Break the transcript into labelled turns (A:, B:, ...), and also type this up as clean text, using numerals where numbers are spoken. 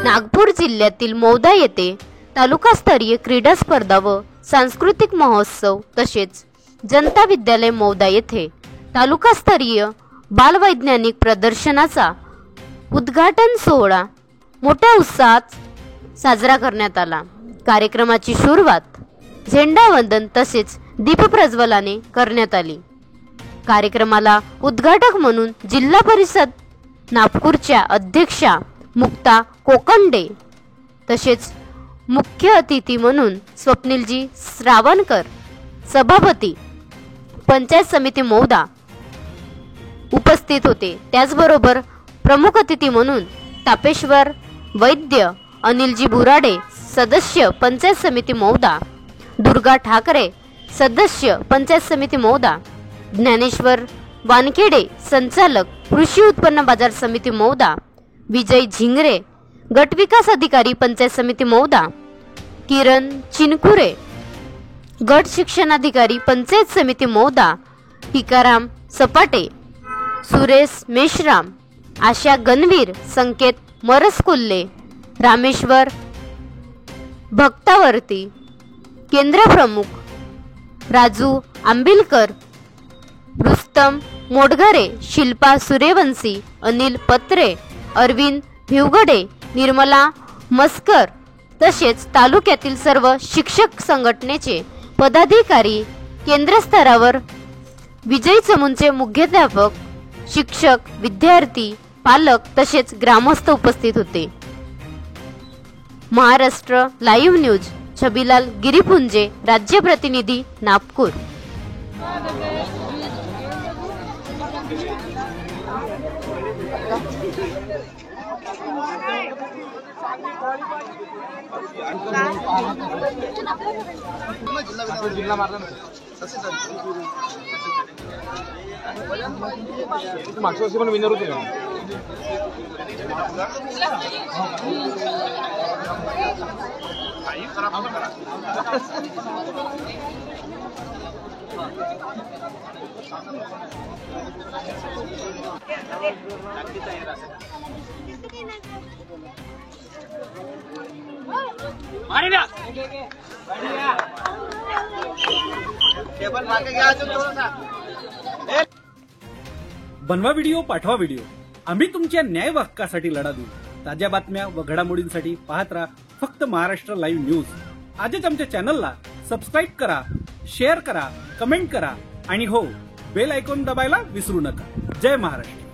A: नागपूर जिल्ह्यातील मौदा येथे तालुकास्तरीय क्रीडा स्पर्धा व सांस्कृतिक महोत्सव तसेच जनता विद्यालय मौदा येथे तालुकास्तरीय बालवैज्ञानिक प्रदर्शनाचा उद्घाटन सोहळा मोठ्या उत्साहात साजरा करण्यात आला। कार्यक्रमाची सुरुवात झेंडावंदन तसेच दीपप्रज्वलनाने करण्यात आली। कार्यक्रमाला उद्घाटक म्हणून जिल्हा परिषद नागपूरच्या अध्यक्षा मुक्ता कोकंडे तसेच मुख्य अतिथी म्हणून स्वप्नीलजी श्रावणकर, सभापती पंचायत समिती मौदा उपस्थित होते। त्याचबरोबर प्रमुख अतिथी म्हणून तापेश्वर वैद्य, अनिलजी बुराडे सदस्य पंचायत समिती मौदा, दुर्गा ठाकरे सदस्य पंचायत समिती मौदा, ज्ञानेश्वर वानखेडे संचालक कृषी उत्पन्न बाजार समिती मौदा, विजय झिंगरे गटविकास अधिकारी पंचायत समिती मौदा, किरण चिनकुरे गट शिक्षणाधिकारी पंचायत समिती मौदा, टिकाराम सपाटे, सुरेश मेश्राम, आशा गणवीर, संकेत मरसकुल्ले, रामेश्वर भक्तावर्ती, केंद्र प्रमुख राजू आंबिलकर, रुस्तम मोडघरे, शिल्पा सूर्यवंशी, अनिल पत्रे, अरविंद भिवगडे, निर्मला मस्कर तसेच तालुक्यातील सर्व शिक्षक संघटनेचे पदाधिकारी, केंद्र स्तरावर विजयी चमूंचे मुख्याध्यापक, शिक्षक, विद्यार्थी, पालक तसेच ग्रामस्थ उपस्थित होते। महाराष्ट्र लाईव्ह न्यूज छबिलाल गिरीपुंजे, राज्य प्रतिनिधी नागपूर।
B: मागच्या वर्षी पण विनर होते ना।
C: बनवा व्हिडिओ, पाठवा व्हिडिओ, आम्ही तुमच्या न्याय हक्कासाठी लढा देऊ। ताज्या बातम्या व घडामोडींसाठी पाहत राहा फक्त महाराष्ट्र लाईव्ह न्यूज। आजच आमच्या चॅनलला सबस्क्राईब करा, शेअर करा, कमेंट करा आणि हो, बेल आयकॉन दबायला विसरू नका। जय महाराष्ट्र।